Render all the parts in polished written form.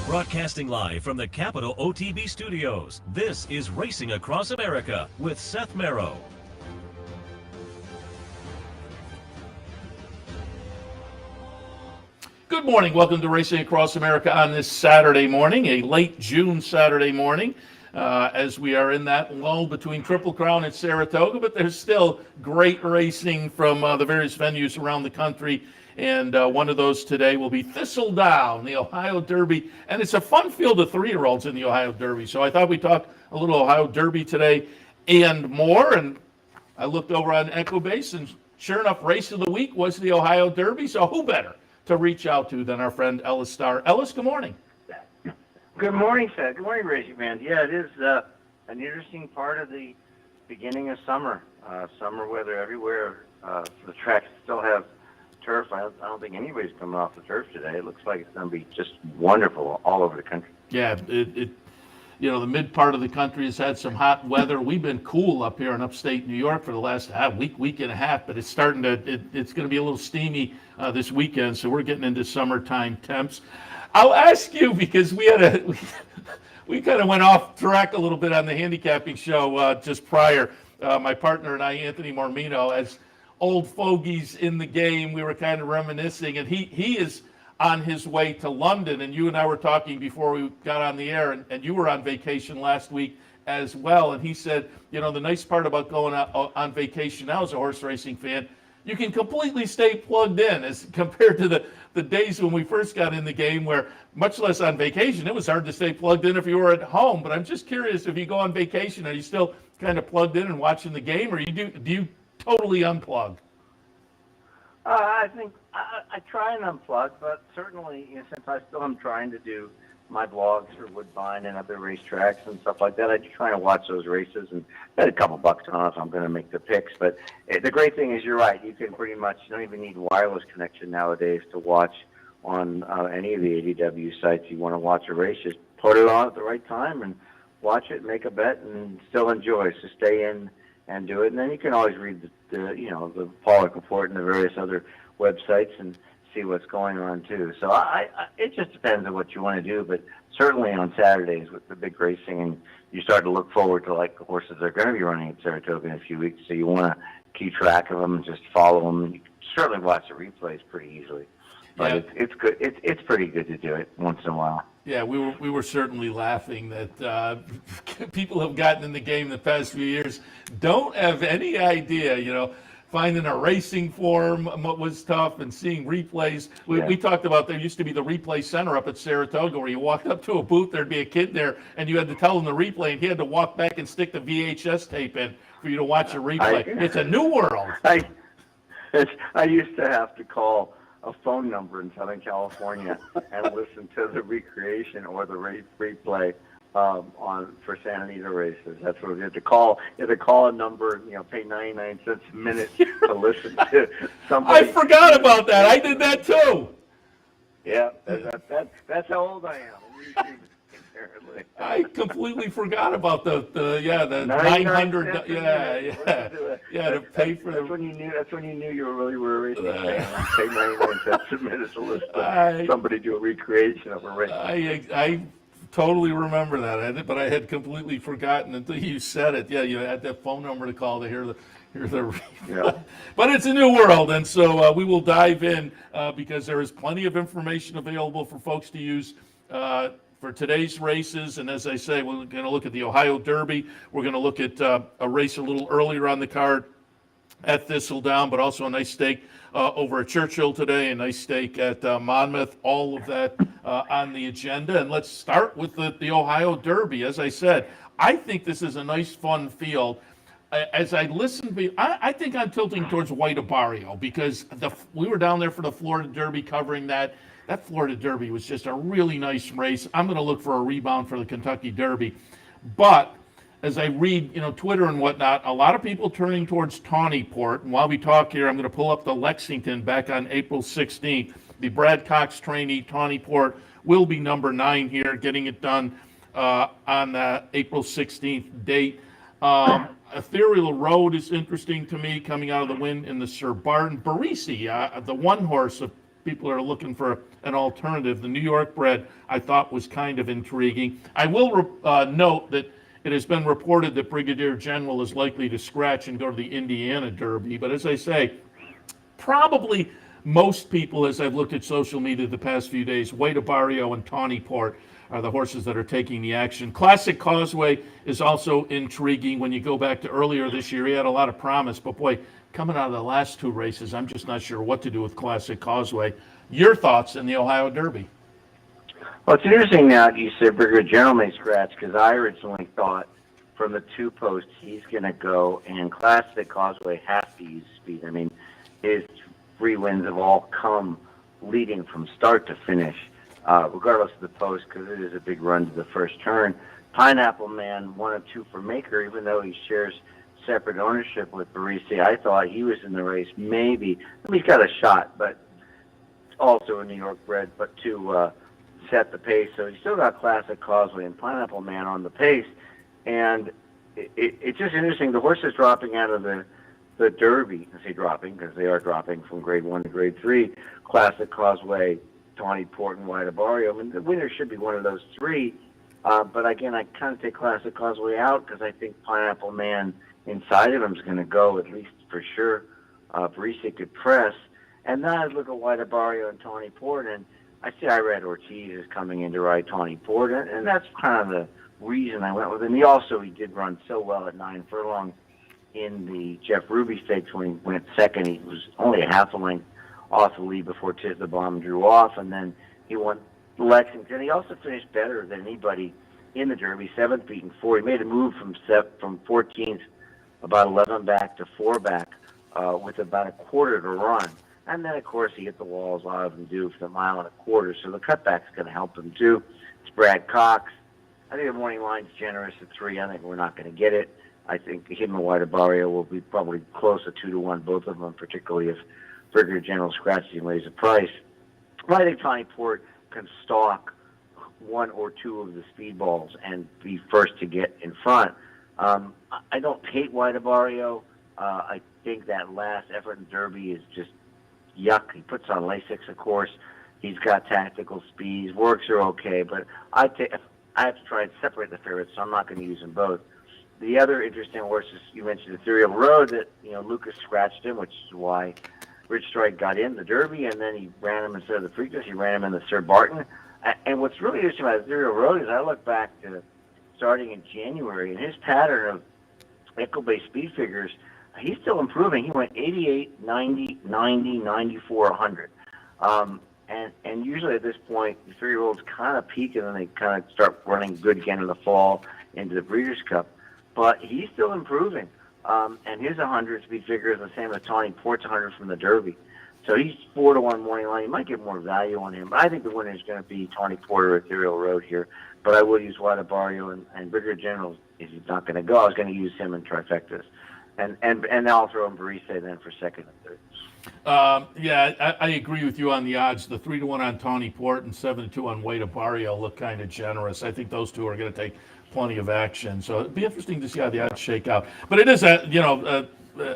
Broadcasting live from the Capital OTB studios, this is Racing Across America with Seth Merrow. Good morning. Welcome to Racing Across America on this Saturday morning, a late June Saturday morning, as we are in that lull between Triple Crown and Saratoga, but there's still great racing from the various venues around the country. And one of those today will be Thistledown, the Ohio Derby. And it's a fun field of three-year-olds in the Ohio Derby. So I thought we'd talk a little Ohio Derby today and more. And I looked over on Equibase, and sure enough, race of the week was the Ohio Derby. So who better to reach out to than our friend Ellis Star? Ellis, good morning. Good morning, Seth. Good morning, racing fans. Yeah, it is an interesting part of the beginning of summer. Summer weather everywhere. The tracks still have turf. I don't think anybody's coming off the turf today. It looks like it's going to be just wonderful all over the country. Yeah, the mid part of the country has had some hot weather. We've been cool up here in upstate New York for the last week and a half, but it's starting to, it's going to be a little steamy this weekend, so we're getting into summertime temps. I'll ask you, because we kind of went off track a little bit on the handicapping show just prior. My partner and I, Anthony Mormino, as old fogies in the game, we were kind of reminiscing, and he is on his way to London, and you and I were talking before we got on the air, and you were on vacation last week as well, and he said, the nice part about going on vacation now as a horse racing fan, you can completely stay plugged in as compared to the days when we first got in the game, where much less on vacation, it was hard to stay plugged in if you were at home. But I'm just curious, if you go on vacation, are you still kind of plugged in and watching the game, or do you totally unplug? I think I try and unplug, but certainly, since I still am trying to do my blogs for Woodbine and other racetracks and stuff like that, I do try to watch those races and bet a couple bucks on if I'm going to make the picks. But the great thing is, you're right. You can pretty much, you don't even need wireless connection nowadays to watch on any of the ADW sites. You want to watch a race, just put it on at the right time and watch it, make a bet, and still enjoy. So stay in and do it. And then you can always read the Pollock Report and the various other websites and see what's going on too. So it just depends on what you want to do, but certainly on Saturdays with the big racing, and you start to look forward to like the horses that are going to be running at Saratoga in a few weeks, so you want to keep track of them and just follow them. And you can certainly watch the replays pretty easily. But yeah, it's good. It's pretty good to do it once in a while. Yeah, we were certainly laughing that people have gotten in the game the past few years don't have any idea, finding a racing form was tough, and seeing replays. We talked about, there used to be the replay center up at Saratoga, where you walked up to a booth, there'd be a kid there, and you had to tell him the replay, and he had to walk back and stick the VHS tape in for you to watch a replay. It's a new world. I used to have to call a phone number in Southern California and listen to the recreation or the replay for Santa Anita races. That's what we had to call. You had to call a number, pay 99 cents a minute to listen to somebody. I forgot about that. I did that too. Yeah, that's how old I am. Apparently. I completely forgot about the 900. To pay for That's when you knew you really were a racing fan. Pay 99 cents a minute to listen to somebody do a recreation of a race. I totally remember that, but I had completely forgotten until you said it. Yeah, you had that phone number to call to hear the Yeah. But it's a new world, and so we will dive in because there is plenty of information available for folks to use for today's races. And as I say, we're going to look at the Ohio Derby. We're going to look at a race a little earlier on the card at Thistledown, but also a nice stake over at Churchill today, a nice stake at Monmouth, all of that on the agenda. And let's start with the Ohio Derby. As I said, I think this is a nice, fun field. As I listen, I think I'm tilting towards White Abarrio, because we were down there for the Florida Derby covering that. That Florida Derby was just a really nice race. I'm going to look for a rebound for the Kentucky Derby. But as I read, Twitter and whatnot, a lot of people turning towards Tawnyport. And while we talk here, I'm going to pull up the Lexington back on April 16th. The Brad Cox trainee Tawnyport will be number 9 here, getting it done on the April 16th date. Ethereal Road is interesting to me, coming out of the win in the Sir Barton. Barisi, the one horse of people are looking for an alternative. The New York bred I thought was kind of intriguing. I will note that it has been reported that Brigadier General is likely to scratch and go to the Indiana Derby. But as I say, probably most people, as I've looked at social media the past few days, White Barrio and Tawny Port are the horses that are taking the action. Classic Causeway is also intriguing. When you go back to earlier this year, he had a lot of promise, but boy, coming out of the last two races, I'm just not sure what to do with Classic Causeway. Your thoughts in the Ohio Derby? Well, it's interesting now you said Brigadier General may scratch, because I originally thought from the two posts he's going to go, and Classic Causeway has to use speed. I mean, his 3 wins have all come leading from start to finish, regardless of the post, because it is a big run to the first turn. Pineapple Man, 1 of 2 for Maker, even though he shares separate ownership with Barisi. I thought he was in the race, maybe. I mean, he's got a shot, but also a New York bred, but to set the pace. So he's still got Classic Causeway and Pineapple Man on the pace. And it's just interesting. The horses dropping out of the Derby, I say dropping because they are dropping from grade 1 to grade 3, Classic Causeway, Tawny Port, and White Barrio. I mean, the winner should be one of those 3. But again, I kind of take Classic Causeway out because I think Pineapple Man inside of him is going to go, at least for sure. Barisi could press. And then I look at White Barrio and Tawny Port, and I see I read Ortiz is coming in to ride Tawny Port, and that's kind of the reason I went with him. He did run so well at 9 furlongs in the Jeff Ruby Stakes when he went second. He was only a half a length off the lead before Tiz the Bomb drew off, and then he won Lexington. He also finished better than anybody in the Derby, 7th beaten 4. He made a move from 14th, about 11 back to 4 back, with about a quarter to run. And then, of course, he hit the walls a lot of them do for the 1.25 miles, so the cutback's going to help him, too. It's Brad Cox. I think the morning line's generous at 3. I think we're not going to get it. I think him and White Barrio will be probably close to 2-1, both of them, particularly if Brigadier General scratches and raises the price. But I think Tawny Port can stalk 1 or 2 of the speedballs and be first to get in front. I don't hate White Barrio. I think that last effort in Derby is just yuck. He puts on Lasix, of course. He's got tactical speeds. Works are okay, but I have to try and separate the favorites, so I'm not going to use them both. The other interesting horse is, you mentioned Ethereal Road, that Lucas scratched him, which is why Rich Strike got in the Derby, and then he ran him instead of the Preakness. He ran him in the Sir Barton. And what's really interesting about Ethereal Road is I look back to starting in January, and his pattern of equal-based speed figures, he's still improving. He went 88, 90, 90, 94, 100. And usually at this point, the 3-year-olds kind of peak, and then they kind of start running good again in the fall into the Breeders' Cup. But he's still improving. And his 100 speed figure is the same as Tawny Port's 100 from the Derby. So he's 4-1 morning line. You might get more value on him. But I think the winner is going to be Tawny Port or Ethereal Road here. But I will use White Barrio and Brigadier General if he's not going to go. I was going to use him in trifectas. And I'll throw in Barisi then for second and third. Yeah, I agree with you on the odds. The 3-1 on Tawny Port and 7-2 on White Barrio look kind of generous. I think those two are going to take plenty of action. So it'd be interesting to see how the odds shake out. But it is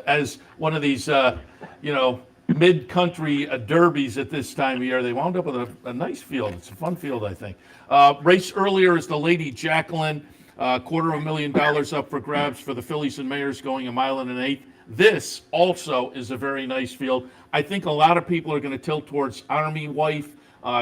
as one of these mid-country derbies at this time of year, they wound up with a nice field. It's a fun field, I think. Race earlier is the Lady Jacqueline. $250,000 up for grabs for the fillies and mares, going 1 1/8 miles. This also is a very nice field. I think a lot of people are going to tilt towards Army Wife.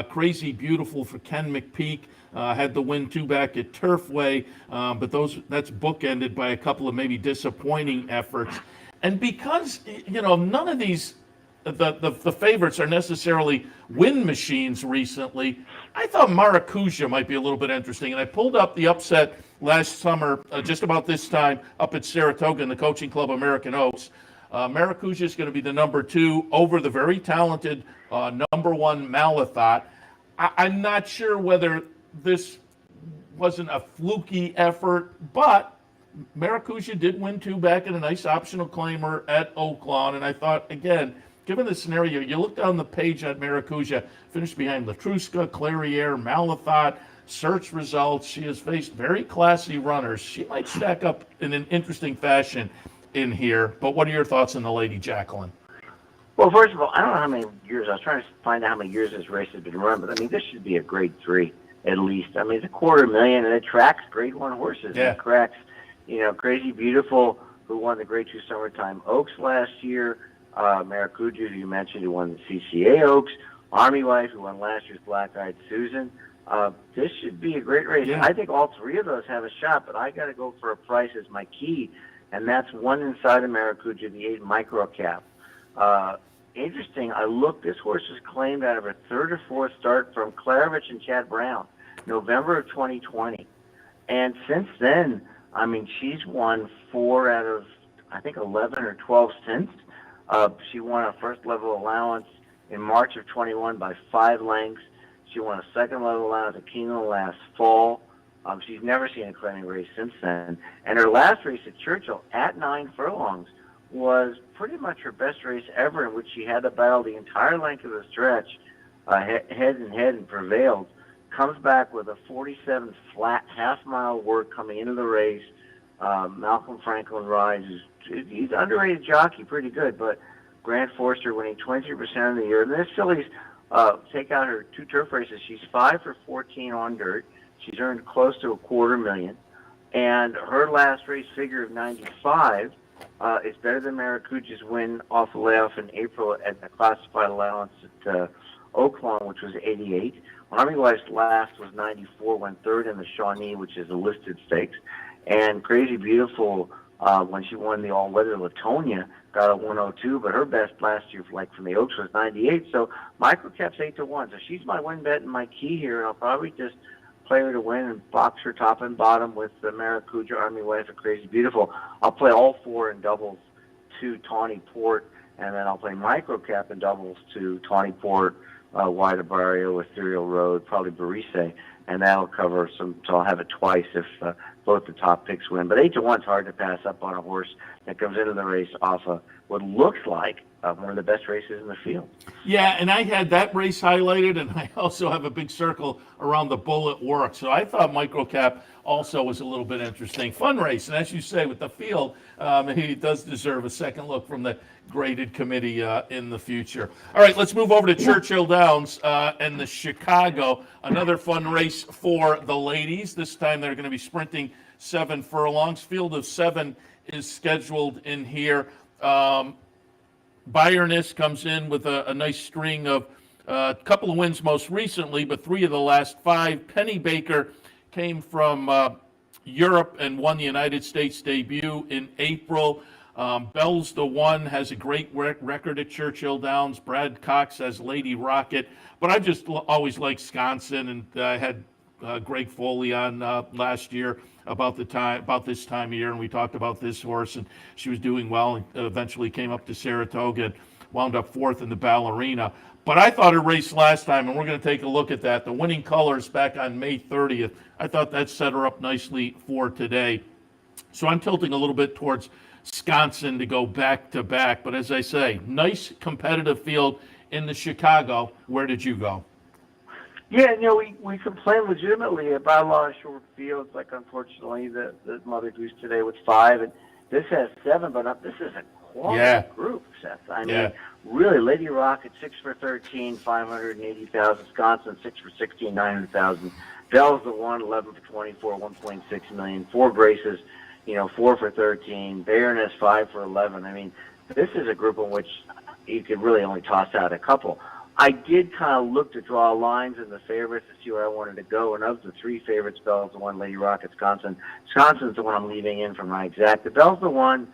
Crazy Beautiful for Ken McPeak. Had the win 2 back at Turfway, but that's bookended by a couple of maybe disappointing efforts. And because none of these the favorites are necessarily win machines recently, I thought Maracuja might be a little bit interesting. And I pulled up the upset last summer, just about this time, up at Saratoga in the Coaching Club American Oaks. Maracuja is going to be the number 2 over the very talented number 1 Malathot. I'm not sure whether this wasn't a fluky effort, but Maracuja did win 2 back in a nice optional claimer at Oaklawn. And I thought, again, given the scenario, you look down the page at Maracuja, finished behind Latruska, Clairiere, Malathot, search results. She has faced very classy runners. She might stack up in an interesting fashion in here. But what are your thoughts on the Lady Jacqueline? Well, first of all, I don't know how many years. I was trying to find out how many years this race has been run, but I mean, this should be a Grade 3 at least. I mean, it's $250,000, and it tracks Grade 1 horses. Yeah. It tracks, Crazy Beautiful, who won the Grade 2 Summertime Oaks last year. Maracuja, who you mentioned, who won the CCA Oaks. Army Wife, who won last year's Black Eyed Susan. This should be a great race. Yeah. I think all three of those have a shot, but I got to go for a price as my key, and that's one inside of Maracuja, the 8 micro cap. Interesting, I looked, this horse was claimed out of a third or fourth start from Klarovich and Chad Brown, November of 2020. And since then, I mean, she's won 4 out of, I think, 11 or 12 stints. She won a first level allowance in March of 21 by 5 lengths. She won a second level allowance at Keeneland last fall. She's never seen a claiming race since then. And her last race at Churchill at 9 furlongs was pretty much her best race ever, in which she had to battle the entire length of the stretch, head and prevailed. Comes back with a 47 flat half-mile work coming into the race. Malcolm Franklin rides. He's an underrated jockey, pretty good, but Grant Forster winning 23% of the year. And this filly's take out her 2 turf races. She's 5 for 14 on dirt. She's earned close to $250,000, and her last race figure of 95 is better than Maracuja's win off the layoff in April at the classified allowance at Oaklawn, which was 88. Army Wife's last was 94, went third in the Shawnee, which is a listed stakes. And Crazy Beautiful, when she won the all-weather Latonia, got a 102, but her best last year, like from the Oaks, was 98. So microcap's 8-1. So she's my win bet and my key here, and I'll probably just play her to win and box her top and bottom with the Maracuja, Army Wife, and Crazy Beautiful. I'll play all 4 in doubles to Tawny Port, and then I'll play microcap in doubles to Tawny Port, Wide Barrio, Ethereal Road, probably Barise, and that'll cover some. So I'll have it twice if both the top picks win. But 8-1 is hard to pass up on a horse that comes into the race off of what looks like one of the best races in the field. Yeah, and I had that race highlighted, and I also have a big circle around the Bullet Work. So I thought microcap also was a little bit interesting. Fun race, and as you say, with the field, he does deserve a second look from the graded committee in the future. All right, let's move over to Churchill Downs and the Chicago. Another fun race for the ladies. This time they're going to be sprinting 7 furlongs. Field of 7 is scheduled in here. Bayerness comes in with a nice string of a couple of wins most recently, but 3 of the last 5. Penny Baker came from Europe and won the United States debut in April. Bell's the One has a great record at Churchill Downs. Brad Cox has Lady Rocket. But I just always liked Sconson, and I had Greg Foley on last year about this time of year, and we talked about this horse, and she was doing well, and eventually came up to Saratoga and wound up 4th in the Ballerina. But I thought her race last time, and we're going to take a look at that, the winning colors back on May 30th. I thought that set her up nicely for today. So I'm tilting a little bit towards Sconson to go back-to-back. But as I say, nice competitive field in the Chicago. Where did you go? Yeah, we complain legitimately about a lot of short fields, like unfortunately the Mother Goose today with 5, and this has 7, but this is a quality group, Seth. I mean, really, Lady Rocket 6 for 13, 580,000. Wisconsin 6 for 16, 900,000. Bell's the One 11 for 24, 1.6 million. 4 Graces, 4 for 13. Bayerness 5 for 11. I mean, this is a group in which you could really only toss out a couple. I did kind of look to draw lines in the favorites to see where I wanted to go, and of the 3 favorites, Bell's the One, Lady Rocket, Wisconsin. Wisconsin's the one I'm leaving in from my exact. The Bell's the One.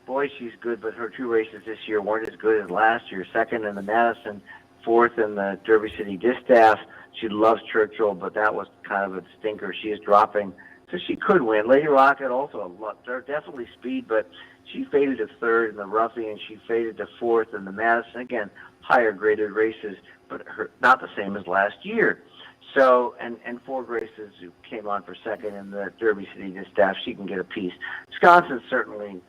Boy, she's good, but her 2 races this year weren't as good as last year. 2nd in the Madison, 4th in the Derby City Distaff. She loves Churchill, but that was kind of a stinker. She is dropping, so she could win. Lady Rocket also, they're definitely speed, but she faded to 3rd in the Ruffian. She faded to 4th in the Madison. Again, higher graded races, but not the same as last year. So, and 4 Graces who came on for 2nd in the Derby City Distaff, she can get a piece. Wisconsin certainly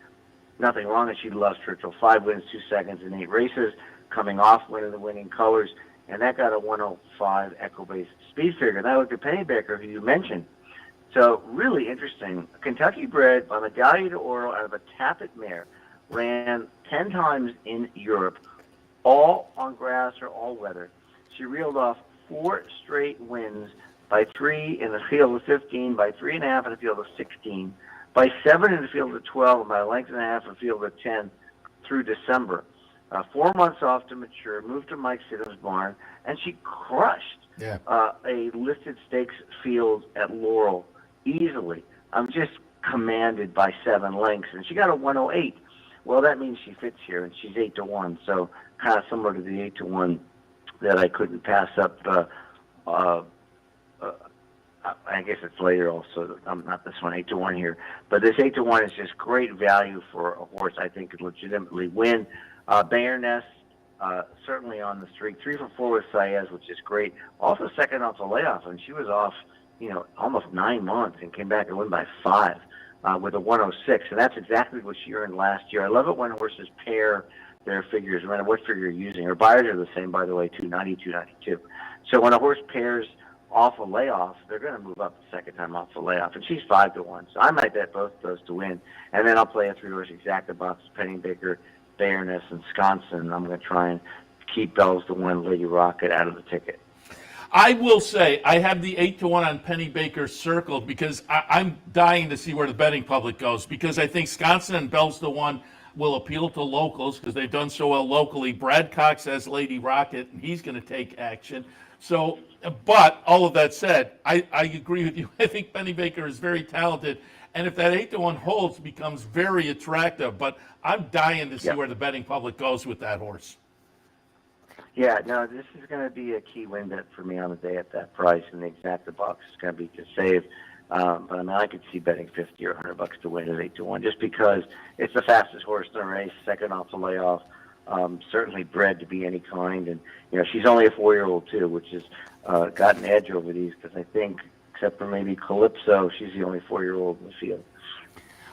nothing wrong, and she loves Churchill. 5 wins, 2 seconds in 8 races, coming off winning the winning colors, and that got a 105 Echo-based speed figure. And I looked at Penny Baker, who you mentioned. So really interesting. Kentucky bred by Medaglia d'Oro out of a Tappet mare. ran 10 times in Europe, all on grass or all weather. She reeled off 4 straight wins by 3 in the field of 15, by 3.5 in the field of 16, by 7 in the field of 12, and by a length and a half in the field of 10 through December. 4 months off to mature, moved to Mike Siddham's barn, and she crushed a listed stakes field at Laurel easily. I'm just commanded by 7 lengths, and she got a 108. Well, that means she fits here, and she's 8-1, so kind of similar to the 8-1 that I couldn't pass up. I guess it's later also. Not this one, 8-1 here, but this 8-1 is just great value for a horse I think could legitimately win. Bayerness, certainly on the streak. 3 for 4 with Saez, which is great. Also second off the layoff, and she was off, almost 9 months and came back and won by 5 with a 106, and that's exactly what she earned last year. I love it when horses pair their figures, no matter what figure you're using. Her buyers are the same, by the way, 290, 292. So when a horse pairs off a layoff, they're going to move up the second time off the layoff, and she's 5-1. So I might bet both of those to win, and then I'll play a 3-horse EXACTA box: Pennybaker, Bayerness, and Sconson. I'm going to try and keep Bells to 1, Lady Rocket out of the ticket. I will say I have the 8-1 on Pennybaker circled because I'm dying to see where the betting public goes, because I think Sconson and Bells to 1 will appeal to locals because they've done so well locally. Brad Cox has Lady Rocket, and he's going to take action. So, but all of that said, I agree with you. I think Pennybaker is very talented, and if that 8-1 holds, becomes very attractive. But I'm dying to see where the betting public goes with that horse. Yeah, no, this is going to be a key win bet for me on the day at that price, and the EXACTA box is going to be to save. But I mean, I could see betting 50 or $100 to win at 8-1, just because it's the fastest horse in the race, second off the layoff. Certainly bred to be any kind, and she's only a 4-year-old too, which has got an edge over these, because I think, except for maybe Calypso, she's the only 4-year-old in the field.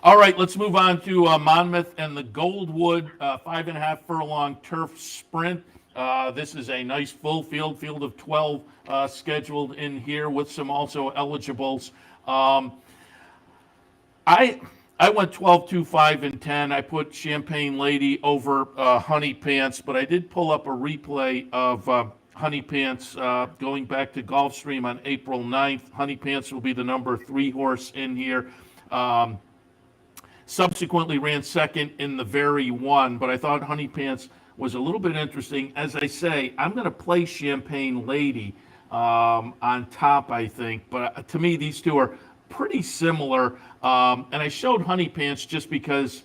All right, let's move on to Monmouth and the Goldwood 5.5 furlong turf sprint. This is a nice full field of 12 scheduled in here with some also eligibles. I went 12, 2, 5, and 10. I put Champagne Lady over Honey Pants, but I did pull up a replay of Honey Pants going back to Gulfstream on April 9th. Honey Pants will be the number 3 horse in here. Subsequently ran second in the very one, but I thought Honey Pants was a little bit interesting. As I say, I'm going to play Champagne Lady on top, I think, but to me, these two are pretty similar. And I showed Honey Pants just because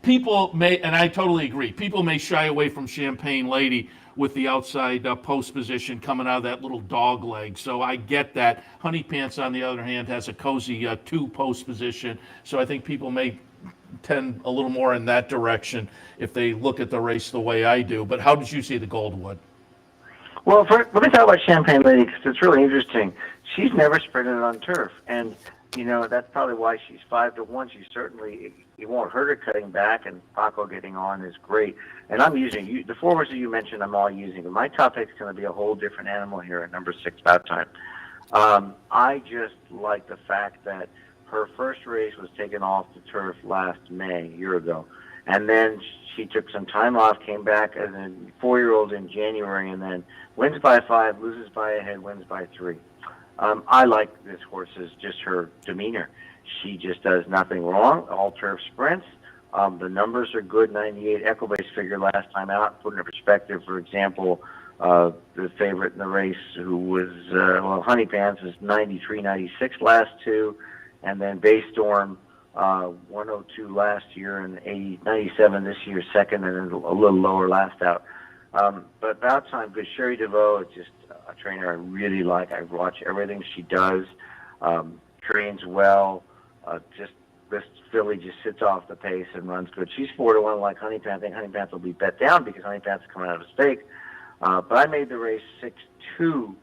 people may, and I totally agree, people may shy away from Champagne Lady with the outside post position coming out of that little dog leg. So I get that. Honey Pants, on the other hand, has a cozy 2 post position. So I think people may tend a little more in that direction if they look at the race the way I do. But how did you see the Goldwood? Well, let me talk about Champagne Lady, because it's really interesting. She's never sprinted on turf, and that's probably why she's 5-1. She certainly, it won't hurt her cutting back, and Paco getting on is great. And I'm using the 4 horses you mentioned. I'm all using, but my top pick is going to be a whole different animal here at number 6, About Time. I just like the fact that her first race was taken off the turf last May, a year ago, and then she took some time off, came back as a 4-year-old in January, and then wins by 5, loses by a head, wins by 3. I like this horse's, just her demeanor. She just does nothing wrong. All turf sprints. The numbers are good. 98 Equibase figure last time out. Put in perspective, for example, the favorite in the race, who was Honey Pants, is 93, 96 last 2, and then Baystorm 102 last year and 97 this year, second, and then a little lower last out. But About Time, good. Sherry DeVoe is just a trainer I really like. I watch everything she does. Trains well. Just this filly just sits off the pace and runs good. She's 4-1 like Honey Pants. I think Honey Pants will be bet down because Honey Pants is coming out of a stake. But I made the race 6-2,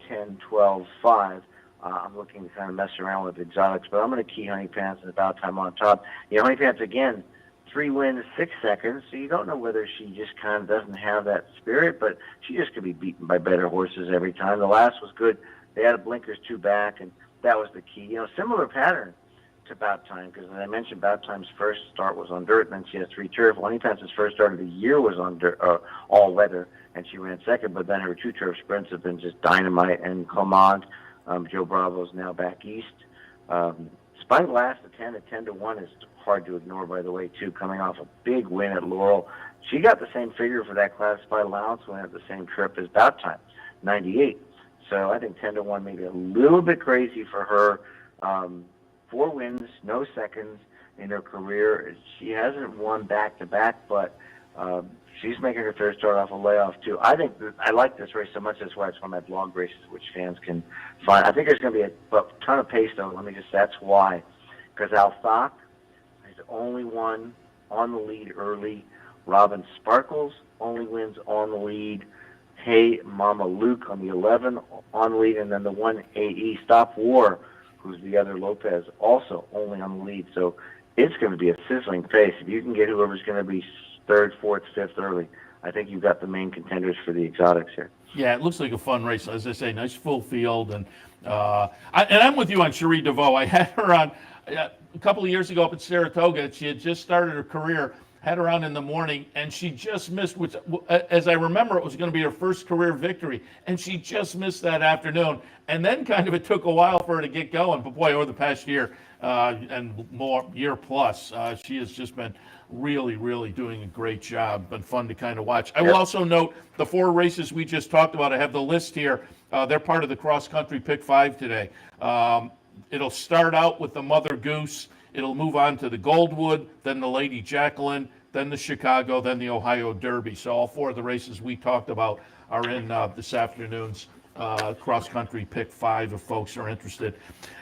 10, 12, 5. I'm looking to kind of mess around with exotics, but I'm going to key Honey Pants and About Time on top. Honey Pants, again, 3 wins, 6 seconds, so you don't know whether she just kind of doesn't have that spirit, but she just could be beaten by better horses every time. The last was good. They had blinkers 2 back, and that was the key. Similar pattern to About Time, because as I mentioned, About Time's first start was on dirt, and then she has 3 turf. Well, Anytime's first start of the year was on dirt, all weather, and she ran second, but then her 2 turf sprints have been just dynamite. And Clement, Joe Bravo's now back east. Spyglass at 10-1 is hard to ignore, by the way, too, coming off a big win at Laurel. She got the same figure for that classified allowance when at the same trip as About Time, 98. So I think 10-1 maybe a little bit crazy for her. 4 wins, no seconds in her career. She hasn't won back-to-back, but she's making her third start off a layoff, too. I like this race so much, that's why it's one of my blog races, which fans can find. I think there's going to be a ton of pace, though. That's why. Because Althak is the only one on the lead early. Robin Sparkles only wins on the lead. Hey Mama Luke on the 11 on the lead. And then the 1 AE Stop War, who's the other Lopez, also only on the lead. So it's going to be a sizzling pace. If you can get whoever's going to be third, fourth, fifth early, I think you've got the main contenders for the exotics here. Yeah, it looks like a fun race. As I say, nice full field. And I'm with you on Cherie DeVoe. I had her on a couple of years ago up at Saratoga. She had just started her career, had her on in the morning, and she just missed, which, as I remember, it was going to be her first career victory, and she just missed that afternoon. And then kind of it took a while for her to get going. But boy, over the past year and more, year plus, she has just been really, really doing a great job. Been fun to kind of watch. I will also note the 4 races we just talked about. I have the list here. They're part of the cross-country Pick 5 today. It'll start out with the Mother Goose. It'll move on to the Goldwood, then the Lady Jacqueline, then the Chicago, then the Ohio Derby. So all 4 of the races we talked about are in this afternoon's cross-country Pick 5 if folks are interested.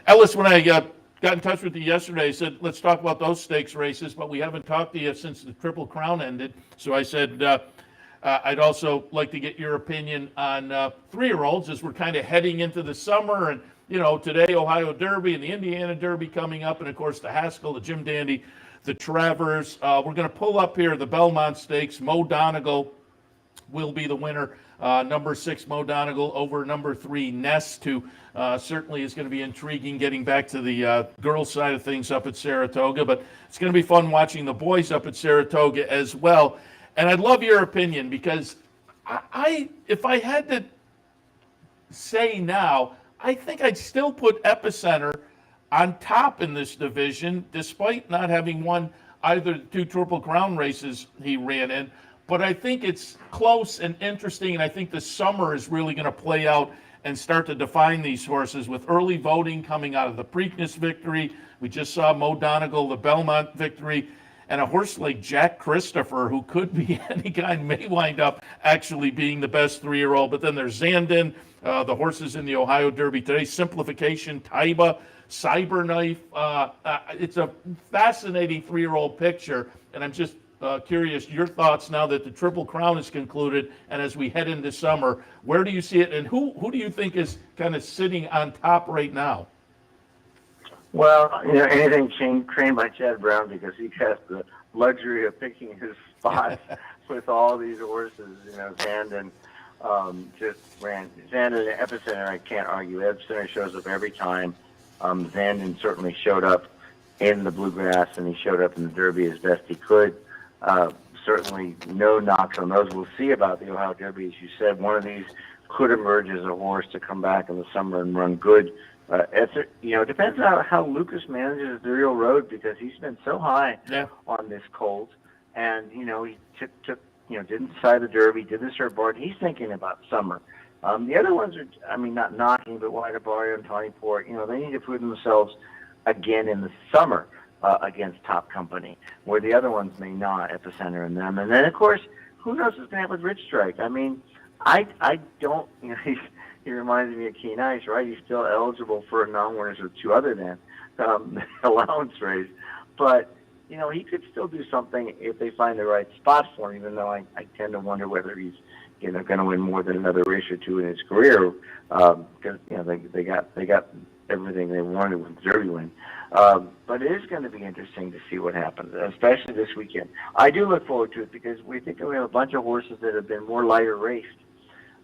Ellis, when I got in touch with you yesterday, I said, let's talk about those stakes races, but we haven't talked to you since the Triple Crown ended. So I said, I'd also like to get your opinion on 3-year-olds as we're kind of heading into the summer. And, today, Ohio Derby and the Indiana Derby coming up, and, of course, the Haskell, the Jim Dandy, the Travers. We're going to pull up here the Belmont Stakes. Mo Donegal will be the winner. Number 6, Mo Donegal, over number 3, Nest, who certainly is going to be intriguing getting back to the girls' side of things up at Saratoga. But it's going to be fun watching the boys up at Saratoga as well. And I'd love your opinion, because if I had to say now, I think I'd still put Epicenter on top in this division, despite not having won either the 2 Triple Crown races he ran in. But I think it's close and interesting, and I think the summer is really going to play out and start to define these horses with early voting coming out of the Preakness victory. We just saw Mo Donegal, the Belmont victory, and a horse like Jack Christopher, who could be any kind, may wind up actually being the best 3-year-old. But then there's Zandon, the horses in the Ohio Derby today, Simplification, Taiba, Cyberknife. It's a fascinating 3-year-old picture, and I'm just curious your thoughts now that the Triple Crown is concluded, and as we head into summer, where do you see it, and who do you think is kind of sitting on top right now? Well, anything trained by Chad Brown, because he has the luxury of picking his spots with all these horses. Zandon just ran. Zandon and Epicenter, I can't argue. Epicenter shows up every time. Zandon certainly showed up in the Bluegrass, and he showed up in the Derby as best he could. Certainly no knocks on those. We'll see about the Ohio Derby. As you said, one of these could emerge as a horse to come back in the summer and run good. It depends on how Lucas manages the real road, because he's been so high on this colt, and he took didn't decide the Derby, did the Surfboard. He's thinking about summer. The other ones are, not knocking, but Wide Barrio and Tawny Port, they need to prove themselves again in the summer against top company, where the other ones may not, Epicenter and them. And then, of course, who knows what's going to happen with Rich Strike? I don't, he reminds me of Keen Ice, right? He's still eligible for non-winners with 2 other than allowance race. But, he could still do something if they find the right spot for him, even though I tend to wonder whether he's, going to win more than another race or 2 in his career, because, they got everything they wanted with the Derby win. But it is going to be interesting to see what happens, especially this weekend. I do look forward to it, because we think we have a bunch of horses that have been more lighter raced,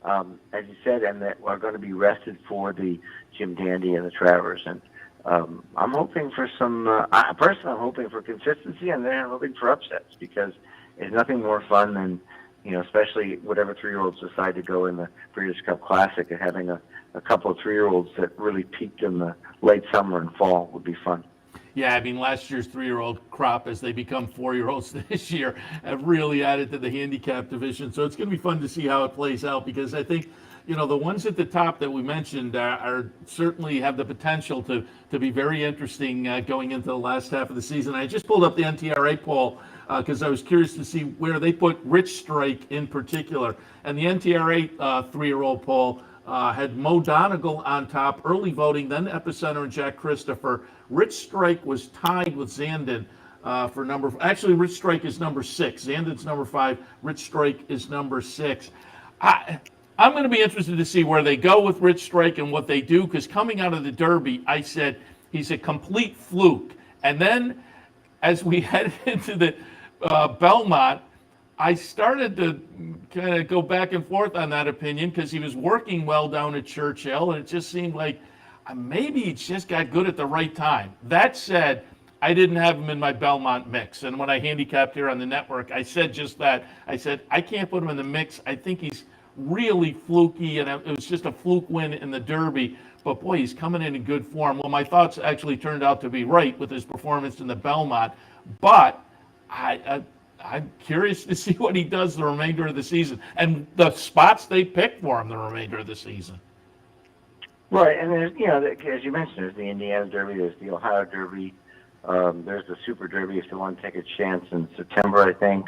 as you said, and that are going to be rested for the Jim Dandy and the Travers. And I'm hoping for some. Personally, I'm hoping for consistency, and then I'm hoping for upsets because there's nothing more fun than, especially whatever 3-year-olds decide to go in the Breeders' Cup Classic, and having a couple of 3-year-olds that really peaked in the late summer and fall would be fun. Yeah, I mean, last year's 3-year-old crop, as they become 4-year-olds this year, have really added to the handicap division. So it's going to be fun to see how it plays out, because I think, the ones at the top that we mentioned are certainly have the potential to be very interesting going into the last half of the season. I just pulled up the NTRA poll because I was curious to see where they put Rich Strike in particular. And the NTRA 3-year-old poll had Mo Donegal on top, early voting, then Epicenter and Jack Christopher. Rich Strike was tied with Zandon for number. Actually, Rich Strike is number 6. Zandon's number 5. Rich Strike is number 6. I'm going to be interested to see where they go with Rich Strike and what they do, because coming out of the Derby, I said he's a complete fluke. And then as we headed into the Belmont, I started to kind of go back and forth on that opinion, because he was working well down at Churchill, and it just seemed like maybe he just got good at the right time. That said, I didn't have him in my Belmont mix. And when I handicapped here on the network, I said just that. I said, I can't put him in the mix. I think he's really fluky, and it was just a fluke win in the Derby. But boy, he's coming in good form. Well, my thoughts actually turned out to be right with his performance in the Belmont. But I'm curious to see what he does the remainder of the season and the spots they pick for him the remainder of the season. Right, and there's, as you mentioned, there's the Indiana Derby, there's the Ohio Derby, there's the Super Derby if they want to take a chance in September, I think.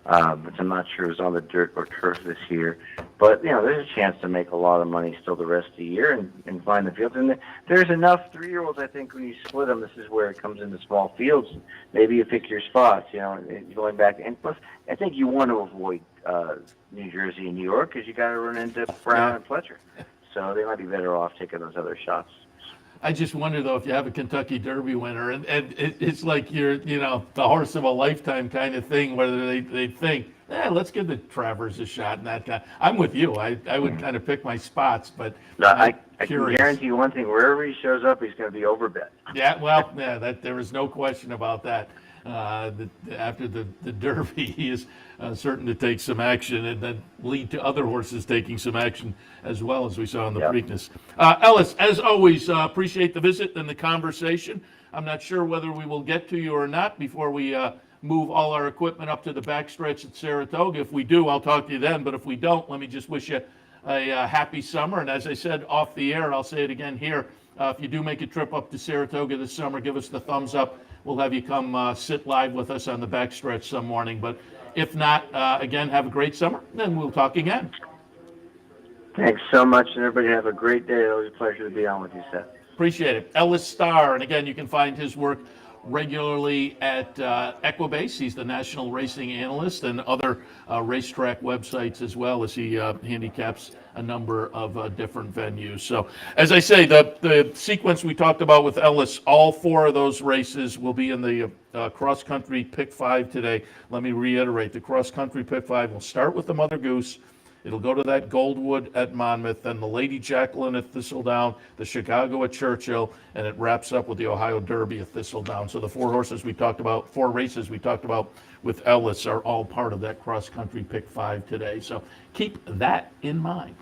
Which I'm not sure is on the dirt or turf this year. But, there's a chance to make a lot of money still the rest of the year and find the fields. And there's enough 3-year-olds, I think, when you split them, this is where it comes into small fields. Maybe you pick your spots, going back. And plus, I think you want to avoid New Jersey and New York, because you got to run into Brown and Fletcher. So they might be better off taking those other shots. I just wonder, though, if you have a Kentucky Derby winner, and it's like you're, the horse of a lifetime kind of thing, whether they think, let's give the Travers a shot and that guy. I'm with you. I would kind of pick my spots, but I can guarantee you one thing: wherever he shows up, he's going to be overbet. Yeah, well, there is no question about that. After the Derby, he is certain to take some action and then lead to other horses taking some action as well, as we saw in the Preakness. Ellis, as always, appreciate the visit and the conversation. I'm not sure whether we will get to you or not before we move all our equipment up to the backstretch at Saratoga. If we do, I'll talk to you then. But if we don't, let me just wish you a happy summer. And as I said off the air, I'll say it again here, if you do make a trip up to Saratoga this summer, give us the thumbs up. We'll have you come sit live with us on the backstretch some morning. But if not, again, have a great summer. Then we'll talk again. Thanks so much, and everybody have a great day. It was a pleasure to be on with you, Seth. Appreciate it. Ellis Star, and again, you can find his work regularly at Equibase. He's the national racing analyst, and other racetrack websites as well, as he handicaps a number of different venues. So, as I say, the sequence we talked about with Ellis, all 4 of those races will be in the cross-country Pick 5 today. Let me reiterate, the cross-country Pick 5 will start with the Mother Goose. It'll go to that Goldwood at Monmouth, then the Lady Jacqueline at Thistledown, the Chicago at Churchill, and it wraps up with the Ohio Derby at Thistledown. So the 4 races we talked about with Ellis are all part of that cross-country Pick 5 today. So keep that in mind.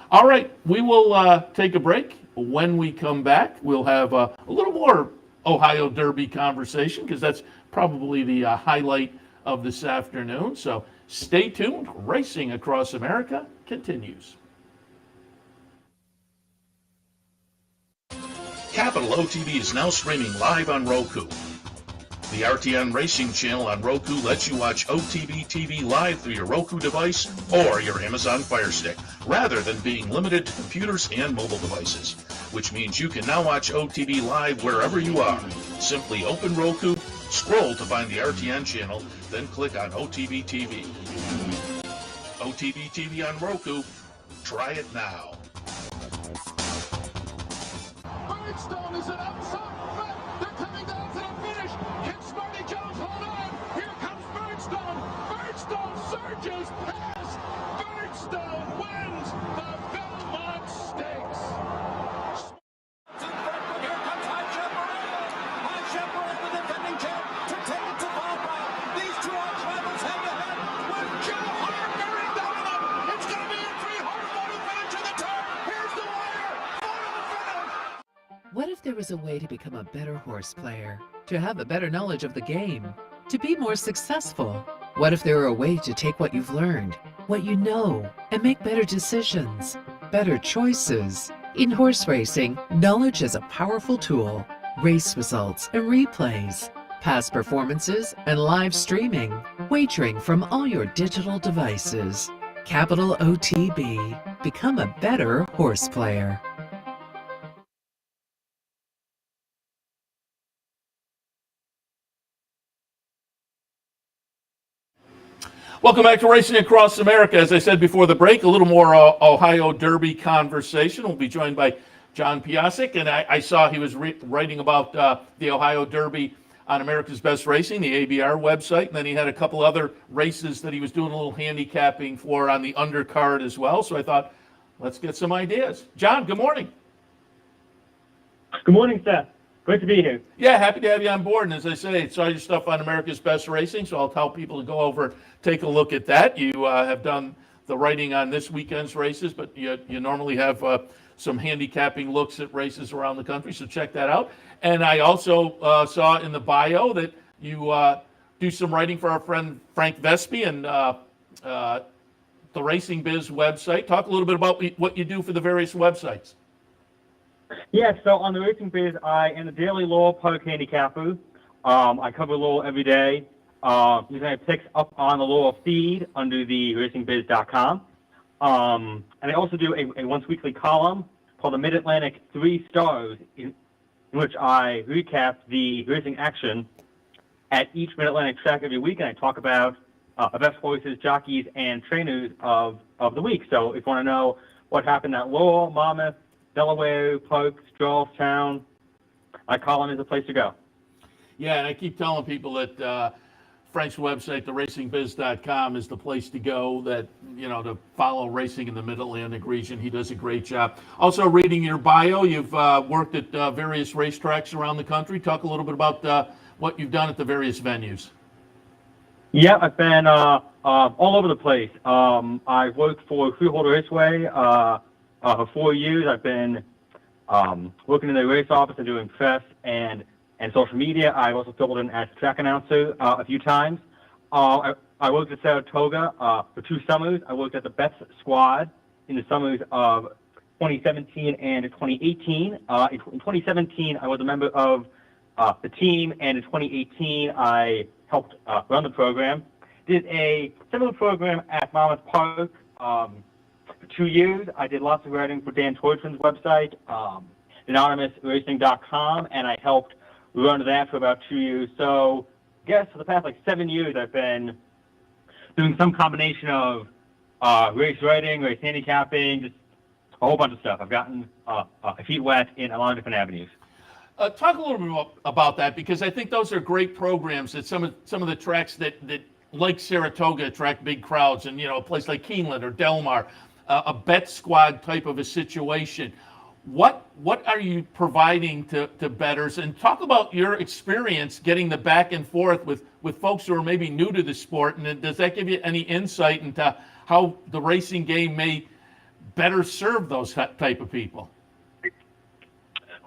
All right, we will take a break. When we come back, we'll have a little more Ohio Derby conversation, because that's probably the highlight of this afternoon. So stay tuned. Racing Across America continues. Capital OTB is now streaming live on Roku. The RTN Racing channel on Roku lets you watch OTB TV live through your Roku device or your Amazon Fire Stick, rather than being limited to computers and mobile devices, which means you can now watch OTB live wherever you are. Simply open Roku, scroll to find the RTN channel, then click on OTB TV. OTB TV on Roku. Try it now. Birdstone is an outside threat. They're coming down to the finish. Can Smarty Jones hold on? Here comes Birdstone. Birdstone surges past. Birdstone wins the Belmont Stakes. Here comes High Jumper. there was a way to become a better horse player, to have a better knowledge of the game, to be more successful? What if there were a way to take what you've learned, what you know, and make better decisions, better choices? In horse racing, knowledge is a powerful tool. Race results and replays, past performances and live streaming, wagering from all your digital devices. Capital OTB. Become a better horse player. Welcome back to Racing Across America. As I said before the break, a little more Ohio Derby conversation. We'll be joined by John Piassek, and I saw he was writing about the Ohio Derby on America's Best Racing, the ABR website, and then he had a couple other races that he was doing a little handicapping for on the undercard as well. So I thought, let's get some ideas. John, good morning. Good morning, Seth. Great to be here. Yeah, happy to have you on board. And as I say, saw your stuff on America's Best Racing, so I'll tell people to go over, take a look at that. You have done the writing on this weekend's races, but you normally have some handicapping looks at races around the country, so check that out. And I also saw in the bio that you do some writing for our friend Frank Vespi and the Racing Biz website. Talk a little bit about what you do for the various websites. Yeah, so on the Racing Biz, I am the daily law public handicapper. I cover law every day. Usually I pick up on the law feed under the racingbiz.com. And I also do a once weekly column called the Mid-Atlantic 3 Stars, in which I recap the racing action at each Mid-Atlantic track every week, and I talk about the best horses, jockeys, and trainers of the week. So if you want to know what happened at Lowell, Monmouth, Delaware, Parks, Charlestown, my column is the place to go. Yeah, and I keep telling people that Frank's website, theracingbiz.com, is the place to go, that, to follow racing in the Mid-Atlantic region. He does a great job. Also, reading your bio, you've worked at various racetracks around the country. Talk a little bit about what you've done at the various venues. Yeah, I've been all over the place. I've worked for Freehold Raceway for 4 years. I've been working in the race office and doing press and social media. I've also filled in as track announcer a few times. I worked at Saratoga for 2 summers. I worked at the Bets Squad in the summers of 2017 and 2018. In 2017, I was a member of the team, and in 2018, I helped run the program. Did a similar program at Monmouth Park for 2 years. I did lots of writing for Dan Torchman's website, anonymousracing.com, and I helped run that for about 2 years. So I guess for the past 7 years, I've been doing some combination of race writing, race handicapping, just a whole bunch of stuff. I've gotten feet wet in a lot of different avenues. Talk a little bit about that, because I think those are great programs that some of the tracks that like Saratoga attract big crowds, and a place like Keeneland or Del Mar, a bet squad type of a situation. What are you providing to bettors? And talk about your experience getting the back and forth with folks who are maybe new to the sport, and does that give you any insight into how the racing game may better serve those type of people?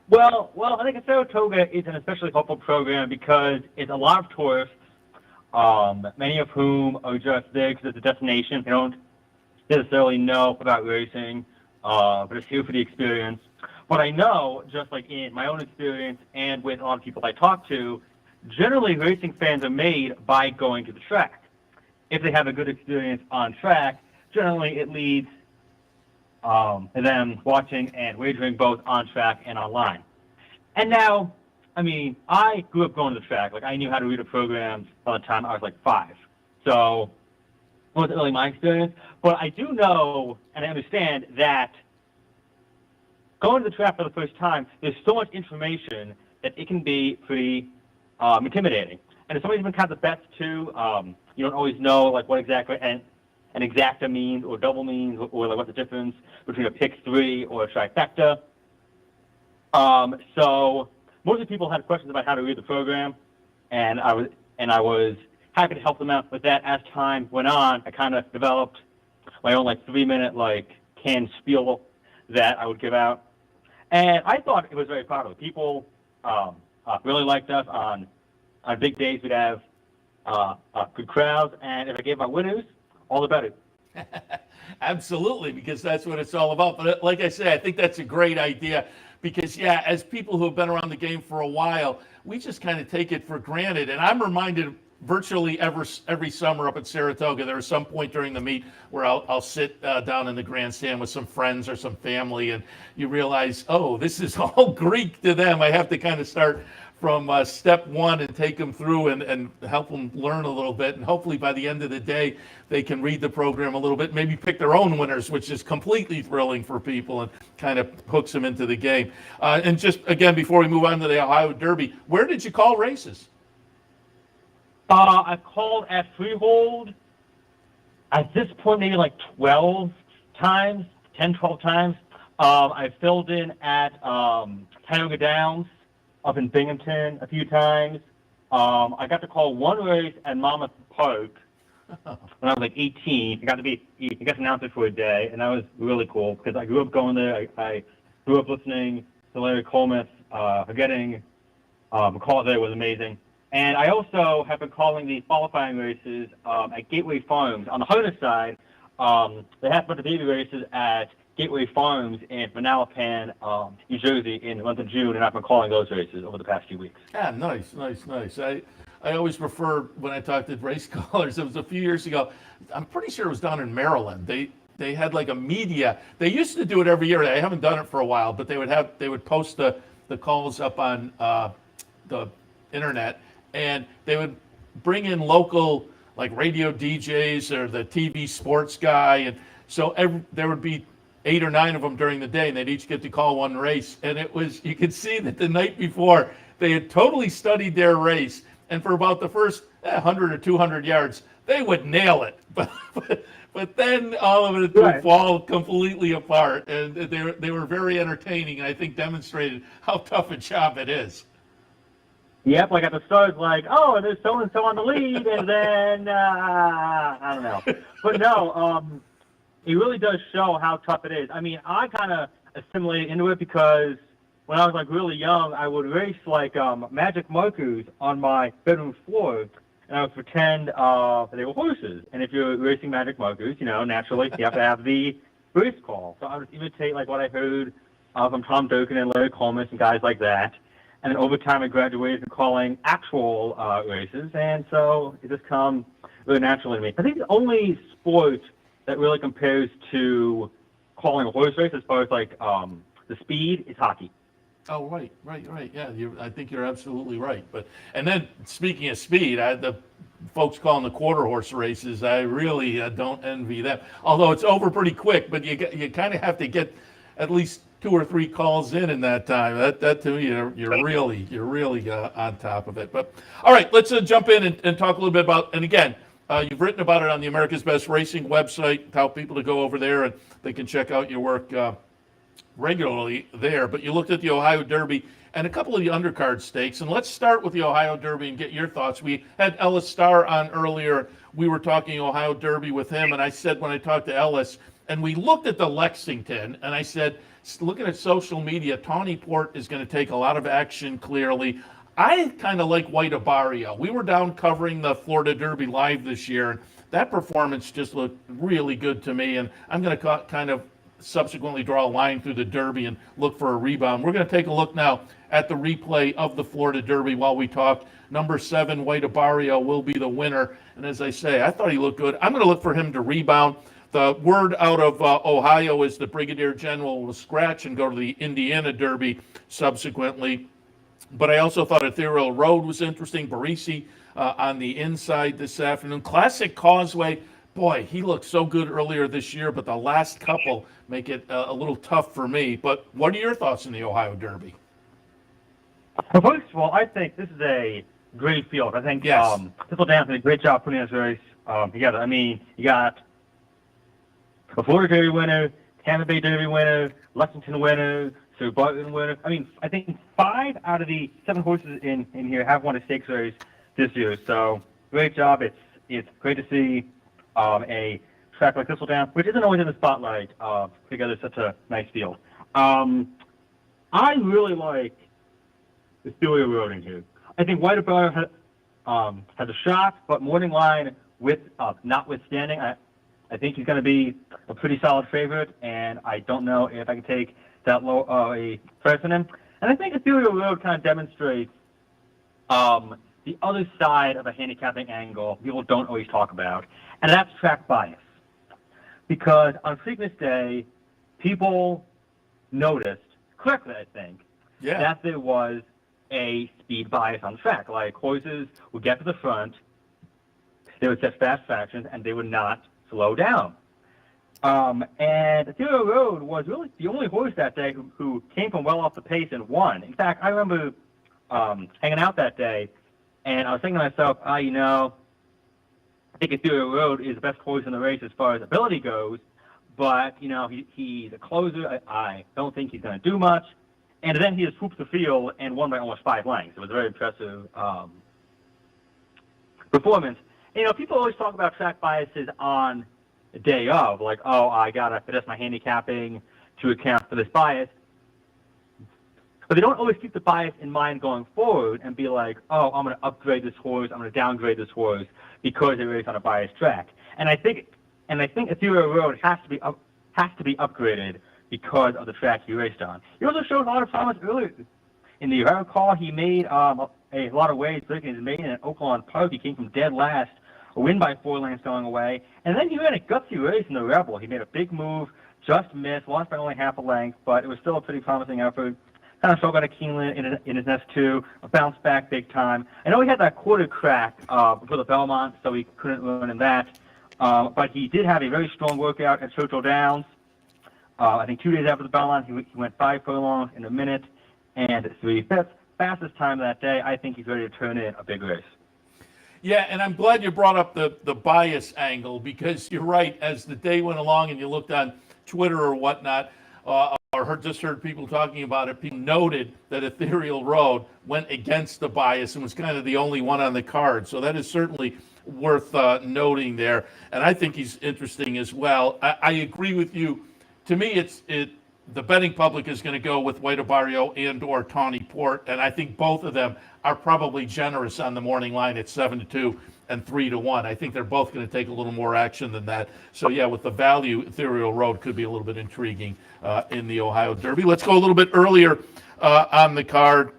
Well, I think Saratoga is an especially helpful program because it's a lot of tourists, many of whom are just there because it's a destination. They don't necessarily know about racing, but it's here for the experience. But I know, just like in my own experience and with a lot of people I talk to, generally racing fans are made by going to the track. If they have a good experience on track, generally it leads to them watching and wagering both on track and online. And now, I grew up going to the track. I knew how to read a program by the time I was 5. So it wasn't really my experience. But I do know and I understand that going to the track for the first time, there's so much information that it can be pretty intimidating. And if somebody's been kind of the bets too, you don't always know what exactly an EXACTA means or double means, or what's the difference between a pick 3 or a trifecta. So most of the people had questions about how to read the program, and I was happy to help them out with that. As time went on, I kind of developed my own 3-minute canned spiel that I would give out. And I thought it was very popular. People really liked us. On big days, we'd have good crowds, and if I gave my winners, all the better. Absolutely, because that's what it's all about. But like I say, I think that's a great idea because, yeah, as people who have been around the game for a while, we just kind of take it for granted. And I'm reminded virtually every summer up at Saratoga, there is some point during the meet where I'll sit down in the grandstand with some friends or some family, and you realize, oh, this is all Greek to them. I have to kind of start from step one and take them through and help them learn a little bit. And hopefully by the end of the day, they can read the program a little bit, maybe pick their own winners, which is completely thrilling for people and kind of hooks them into the game. And just, again, before we move on to the Ohio Derby, where did you call races? I called at Freehold at this point maybe like 12 times, 10, 12 times. I filled in at Tioga Downs up in Binghamton a few times. I got to call one race at Monmouth Park when I was like 18. I got to announce it for a day, and that was really cool because I grew up going there. I grew up listening to Larry Coleman. Getting a call there was amazing. And I also have been calling the qualifying races at Gateway Farms. On the harness side, they have a bunch of baby races at Gateway Farms in Manalapan, New Jersey in the month of June, and I've been calling those races over the past few weeks. Yeah, nice. I always prefer when I talk to race callers. It was a few years ago. I'm pretty sure it was down in Maryland. They had like a media. They used to do it every year. They haven't done it for a while, but they would post the calls up on the internet, and they would bring in local like radio DJs or the TV sports guy, and so there would be 8 or 9 of them during the day, and they'd each get to call one race. And you could see that the night before they had totally studied their race, and for about the first 100 or 200 yards, they would nail it. But then all of it would fall completely apart, and they were very entertaining, and I think demonstrated how tough a job it is. Yep, like at the start, like, oh, there's so-and-so on the lead, and then, I don't know. But no, it really does show how tough it is. I mean, I kind of assimilated into it because when I was like really young, I would race like magic markers on my bedroom floor, and I would pretend they were horses. And if you're racing magic markers, naturally you have to have the race call. So I would imitate like what I heard from Tom Durkin and Larry Coleman and guys like that. And then over time, I graduated to calling actual races, and so it just come really naturally to me. I think the only sport that really compares to calling a horse race as far as like the speed is hockey. Oh, right. Yeah, I think you're absolutely right. And then speaking of speed, the folks calling the quarter horse races, I really don't envy them. Although it's over pretty quick, but you kind of have to get at least 2 or 3 calls in that time. That to me, you're really on top of it. But all right, let's jump in and talk a little bit about. And again, you've written about it on the America's Best Racing website. Tell people to go over there and they can check out your work regularly there. But you looked at the Ohio Derby and a couple of the undercard stakes. And let's start with the Ohio Derby and get your thoughts. We had Ellis Star on earlier. We were talking Ohio Derby with him, and I said when I talked to Ellis, and we looked at the Lexington, and I said, looking at social media, Tawny Port is going to take a lot of action, clearly. I kind of like White Abarrio. We were down covering the Florida Derby live this year, and that performance just looked really good to me, and I'm going to kind of subsequently draw a line through the Derby and look for a rebound. We're going to take a look now at the replay of the Florida Derby while we talk. Number 7, White Abarrio, will be the winner, and as I say, I thought he looked good. I'm going to look for him to rebound. The word out of Ohio is the Brigadier General will scratch and go to the Indiana Derby subsequently. But I also thought Ethereal Road was interesting. Barisi on the inside this afternoon. Classic Causeway, boy, he looked so good earlier this year, but the last couple make it a little tough for me. But what are your thoughts on the Ohio Derby? Well, first of all, I think this is a great field. I think yes. Thistledown did a great job putting this race together. I mean, you got a Florida Derby winner, Tampa Bay Derby winner, Lexington winner, Sir Barton winner. I mean, I think 5 out of the 7 horses in here have won a stakes race this year. So great job. It's great to see a track like Thistledown, which isn't always in the spotlight, together such a nice field. I really like the Steely Road in here. I think White Barrio has a shot, but Morning Line, with notwithstanding, I think he's going to be a pretty solid favorite, and I don't know if I can take that low a precedent. And I think Ethereal Road kind of demonstrates the other side of a handicapping angle people don't always talk about, and that's track bias. Because on Preakness Day, people noticed, correctly I think, that there was a speed bias on the track. Like, horses would get to the front, they would set fast fractions, and they would not slow down. And Ethereal Road was really the only horse that day who came from well off the pace and won. In fact, I remember hanging out that day, and I was thinking to myself, I think Ethereal Road is the best horse in the race as far as ability goes, but, he's a closer. I don't think he's going to do much. And then he just swooped the field and won by almost 5 lengths. It was a very impressive performance. And, people always talk about track biases on the day of, like, I got to finesse my handicapping to account for this bias. But they don't always keep the bias in mind going forward and be like, I'm going to upgrade this horse, I'm going to downgrade this horse because they race on a biased track. And I think Ethereal Road has to be upgraded because of the track he raced on. He also showed a lot of promise earlier in the year. I recall he made a lot of waves breaking his maiden at Oaklawn Park. He came from dead last, a win by 4 lengths going away, and then he ran a gutsy race in the Rebel. He made a big move, just missed, lost by only half a length, but it was still a pretty promising effort. Kind of felt out of Keeneland in his nest too, bounced back big time. I know he had that quarter crack before the Belmont, so he couldn't run in that. But he did have a very strong workout at Churchill Downs. I think 2 days after the Belmont, he went 5 furlongs in a minute and 3/5. Fastest time that day. I think he's ready to turn in a big race. Yeah, and I'm glad you brought up the bias angle, because you're right. As the day went along and you looked on Twitter or whatnot, or just heard people talking about it, people noted that Ethereal Road went against the bias and was kind of the only one on the card. So that is certainly worth noting there. And I think he's interesting as well. I agree with you. To me, the betting public is going to go with White Barrio and or Tawny Port, and I think both of them are probably generous on the morning line at 7-2 and 3-1. I think they're both going to take a little more action than that. So yeah, with the value, Ethereal Road could be a little bit intriguing in the Ohio Derby. Let's go a little bit earlier on the card.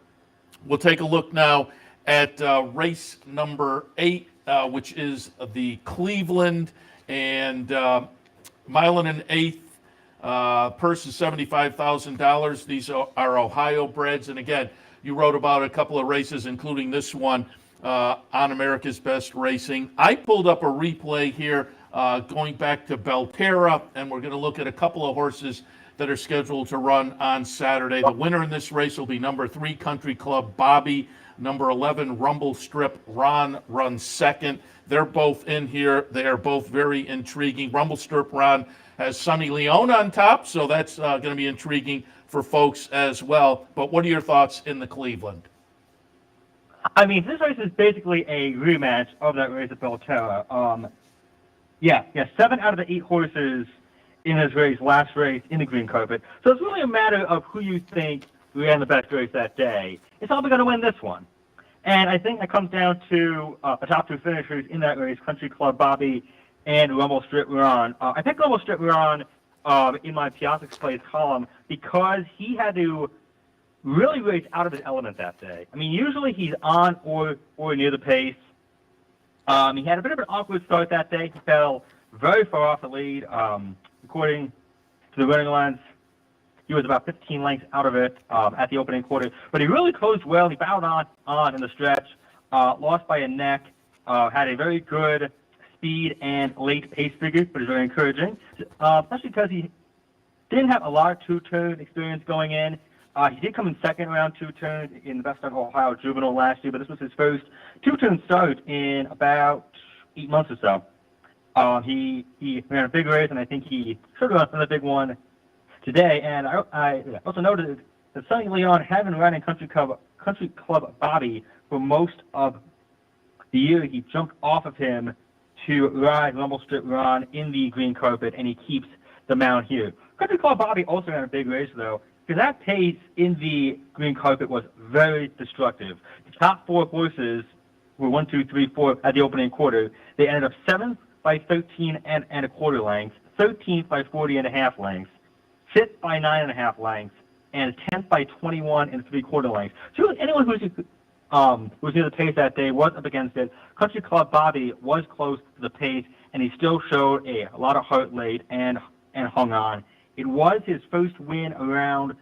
We'll take a look now at race number 8, which is the Cleveland, and mile and an eighth. Purse is $75,000. These are Ohio breds, and again, you wrote about a couple of races, including this one on America's Best Racing. I pulled up a replay here going back to Belterra, and we're going to look at a couple of horses that are scheduled to run on Saturday. The winner in this race will be number 3 Country Club Bobby. Number 11 Rumble Strip Ron runs second. They're both in here. They are both very intriguing. Rumble Strip Ron has Sonny Leone on top, so that's going to be intriguing for folks as well. But what are your thoughts in the Cleveland? I mean, this race is basically a rematch of that race at Belterra. 7 out of the 8 horses in this race, last race in the green carpet. So it's really a matter of who you think ran the best race that day. It's probably going to win this one. And I think that comes down to the top 2 finishers in that race, Country Club Bobby and Rumble Strip Ron. I picked Rumble Strip Ron in my Piassek plays column because he had to really race out of his element that day. I mean, usually he's on or near the pace. He had a bit of an awkward start that day. He fell very far off the lead. According to the running lines, he was about 15 lengths out of it at the opening quarter. But he really closed well. He battled on in the stretch, lost by a neck, had a very good speed and late pace figure, but it's very encouraging, especially because he didn't have a lot of two-turn experience going in. He did come in second around 2 turns in the Best of Ohio Juvenile last year, but this was his first 2-turn start in about 8 months or so. He ran a big race, and I think he should have run another big one today. And I also noted that Sonny Leone had been riding Country Club Bobby for most of the year. He jumped off of him to ride Rumble Strip Ron in the green carpet, and he keeps the mount here. Country Club Bobby also ran a big race, though. because that pace in the green carpet was very destructive. The top 4 horses were 1, 2, 3, 4 at the opening quarter. They ended up 7th by 13 and a quarter lengths, 13th by 40 and a half lengths, 5th by 9 and a half lengths, and 10th by 21 and 3/4 lengths. So anyone who's near the pace that day was up against it. Country Club Bobby was close to the pace, and he still showed a lot of heart rate and hung on. It was his first win around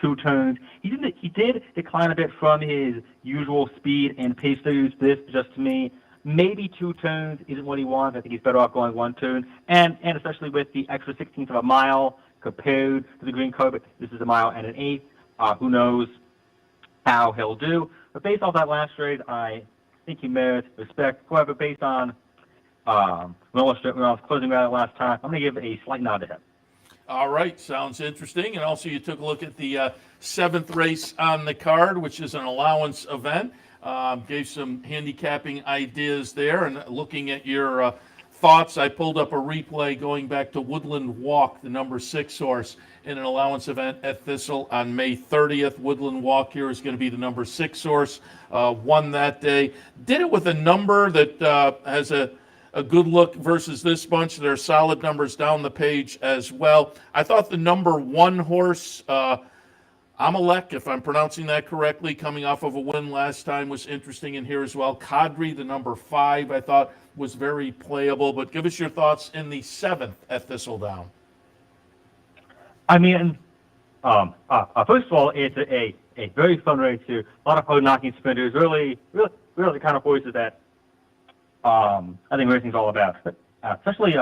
2 turns. He did decline a bit from his usual speed and pace figures. This, just to me, maybe 2 turns isn't what he wants. I think he's better off going 1 turn, and especially with the extra 16th of a mile compared to the green carpet. This is a mile and an eighth. Who knows how he'll do? But based off that last race, I think he merits respect. However, based on when I was closing out last time, I'm going to give a slight nod to him. All right, sounds interesting. And also you took a look at the 7th race on the card, which is an allowance event. Gave some handicapping ideas there. And looking at your thoughts, I pulled up a replay going back to Woodland Walk, the number 6 horse, in an allowance event at Thistle on May 30th. Woodland Walk here is going to be the number 6 horse, won that day. Did it with a number that has a good look versus this bunch. There are solid numbers down the page as well. I thought the number 1 horse, Amalek, if I'm pronouncing that correctly, coming off of a win last time, was interesting in here as well. Kadri, the number 5, I thought was very playable. But give us your thoughts in the 7th at Thistledown. I mean, first of all, it's a very fun race too. A lot of hard-knocking sprinters. Really the kind of horses that I think racing's all about. Especially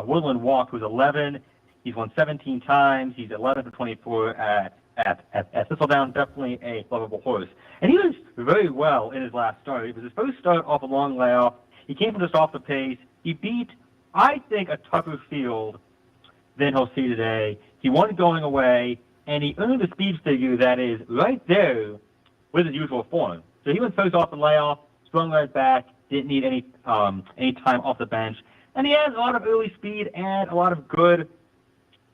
Woodland Walk, who's 11. He's won 17 times. He's 11 for 24 at Thistledown. Definitely a lovable horse. And he was very well in his last start. It was his first start off a long layoff. He came from just off the pace. He beat, I think, a tougher field than he'll see today. He won going away, and he earned a speed figure that is right there with his usual form. So he went first off the layoff, sprung right back, didn't need any time off the bench, and he has a lot of early speed and a lot of good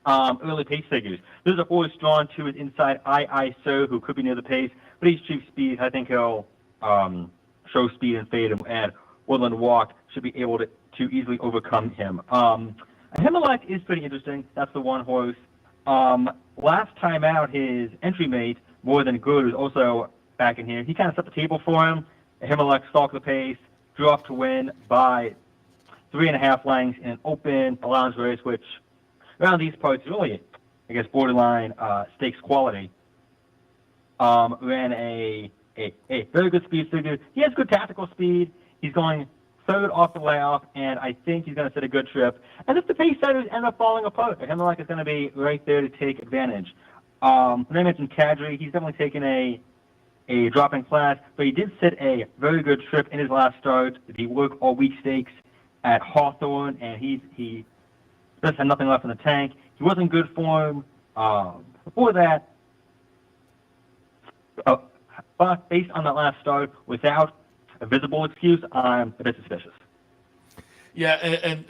early pace figures. There's a horse drawn to his inside, I.I.So, who could be near the pace, but he's cheap speed. I think he'll show speed and fade, and Woodland Walk should be able to easily overcome him. Ahimelech is pretty interesting. That's the 1 horse. Last time out, his entry mate, More Than Good, was also back in here. He kind of set the table for him. Ahimelech stalked the pace, drew off to win by 3.5 lengths in an open allowance race, which around these parts really, I guess, borderline stakes quality. Ran a very good speed figure. He has good tactical speed. He's going 3rd off the layoff, and I think he's going to set a good trip. And if the pace setters end up falling apart, Ahimelech is going to be right there to take advantage. When I mentioned Kadri, he's definitely taken a drop in class, but he did set a very good trip in his last start. He worked all week stakes at Hawthorne, and he just had nothing left in the tank. He was in good form before that. But based on that last start, without a visible excuse, I'm a bit suspicious. Yeah, and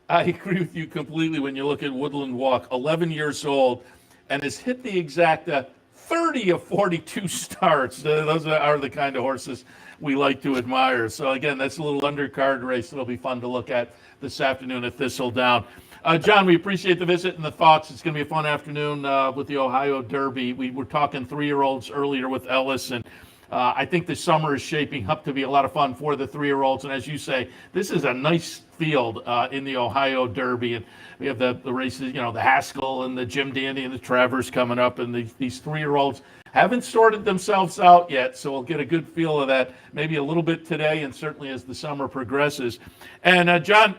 I agree with you completely when you look at Woodland Walk, 11 years old, and has hit the EXACTA 30 of 42 starts. Those are the kind of horses we like to admire. So, again, that's a little undercard race that'll be fun to look at this afternoon at Thistledown. John, we appreciate the visit and the thoughts. It's going to be a fun afternoon with the Ohio Derby. We were talking 3-year-olds earlier with Ellis, and I think the summer is shaping up to be a lot of fun for the 3-year-olds. And as you say, this is a nice field in the Ohio Derby. And we have the races, the Haskell and the Jim Dandy and the Travers coming up. And these 3-year-olds haven't sorted themselves out yet. So we'll get a good feel of that maybe a little bit today and certainly as the summer progresses. And John,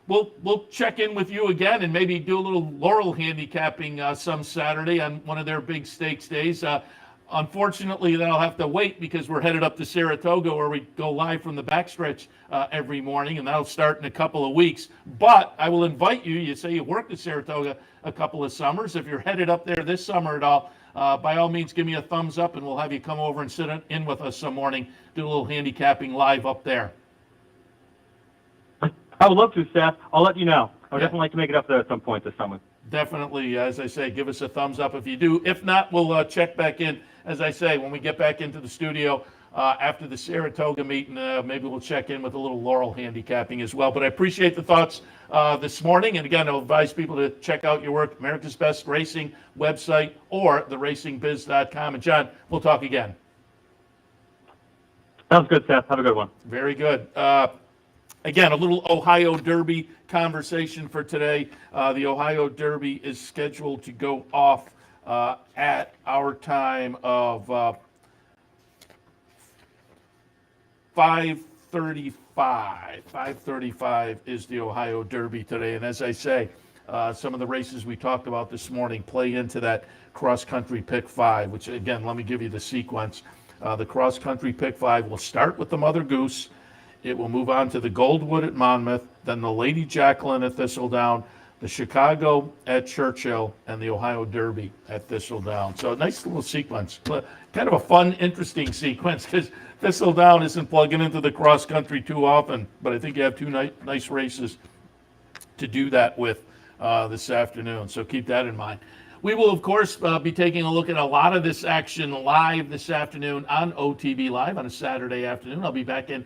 we'll check in with you again and maybe do a little Laurel handicapping some Saturday on one of their big stakes days. Unfortunately, that'll have to wait because we're headed up to Saratoga where we go live from the backstretch every morning, and that'll start in a couple of weeks. But I will invite you. You say you worked at Saratoga a couple of summers. If you're headed up there this summer at all, by all means, give me a thumbs up, and we'll have you come over and sit in with us some morning, do a little handicapping live up there. I would love to, Seth. I'll let you know. I would definitely like to make it up there at some point this summer. definitely, as I say, give us a thumbs up if you do. If not, we'll check back in, as I say, when we get back into the studio after the Saratoga meeting. Maybe we'll check in with a little Laurel handicapping as well. But I appreciate the thoughts this morning. And again, I'll advise people to check out your work, America's Best Racing website or theracingbiz.com. And John, we'll talk again. Sounds good, Seth. Have a good one. Very good. Again, a little Ohio Derby conversation for today. The Ohio Derby is scheduled to go off at our time of 5:35. 5:35 is the Ohio Derby today. And as I say, some of the races we talked about this morning play into that cross-country pick 5, which, again, let me give you the sequence. The cross-country pick 5 will start with the Mother Goose. It will move on to the Goldwood at Monmouth, then the Lady Jacqueline at Thistledown, the Chicago at Churchill, and the Ohio Derby at Thistledown. So a nice little sequence. Kind of a fun, interesting sequence because Thistledown isn't plugging into the cross-country too often, but I think you have two nice races to do that with this afternoon. So keep that in mind. We will, of course, be taking a look at a lot of this action live this afternoon on OTB Live on a Saturday afternoon. I'll be back in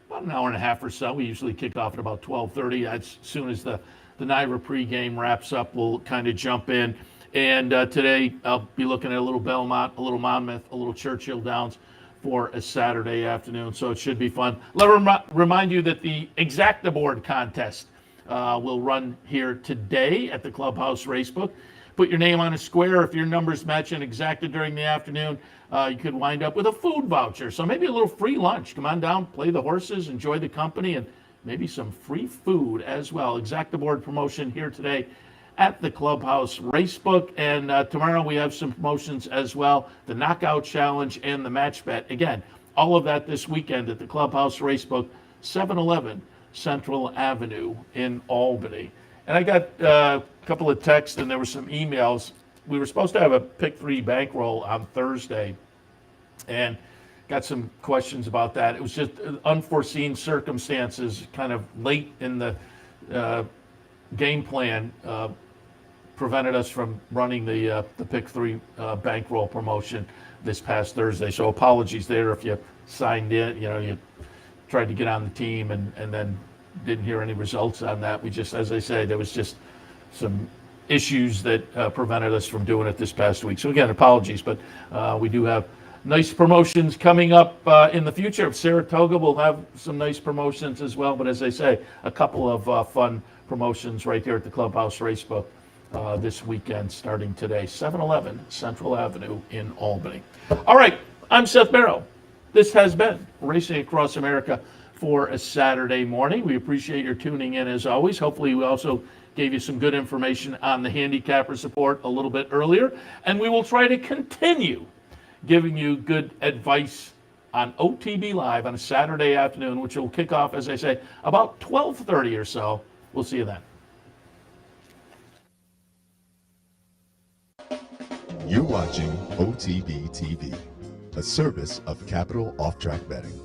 about an hour and a half or so. We usually kick off at about 12:30. As soon as the NYRA pregame wraps up, we'll kind of jump in. And today I'll be looking at a little Belmont, a little Monmouth, a little Churchill Downs for a Saturday afternoon. So it should be fun. Let me remind you that the EXACTA board contest will run here today at the Clubhouse Racebook. Put your name on a square. If your numbers match an EXACTA during the afternoon, you could wind up with a food voucher. So maybe a little free lunch. Come on down, play the horses, enjoy the company, and maybe some free food as well. EXACTA board promotion here today at the Clubhouse Racebook. And tomorrow we have some promotions as well. The Knockout Challenge and the Match Bet. Again, all of that this weekend at the Clubhouse Racebook, 711 Central Avenue in Albany. And I got a couple of texts and there were some emails. We were supposed to have a pick 3 bankroll on Thursday and got some questions about that. It was just unforeseen circumstances kind of late in the game plan prevented us from running the pick 3 bankroll promotion this past Thursday. So apologies there if you signed in, you tried to get on the team and then didn't hear any results on that. We just, as I say, there was just some issues that prevented us from doing it this past week. So again, apologies, but we do have nice promotions coming up in the future. Saratoga will have some nice promotions as well. But as I say, a couple of fun promotions right here at the Clubhouse Racebook this weekend starting today, 711 Central Avenue in Albany. All right, I'm Seth Merrow. This has been Racing Across America for a Saturday morning. We appreciate your tuning in as always. Hopefully we also gave you some good information on the handicapper support a little bit earlier. And we will try to continue giving you good advice on OTB Live on a Saturday afternoon, which will kick off, as I say, about 12:30 or so. We'll see you then. You're watching OTB TV, a service of Capital Off Track Betting.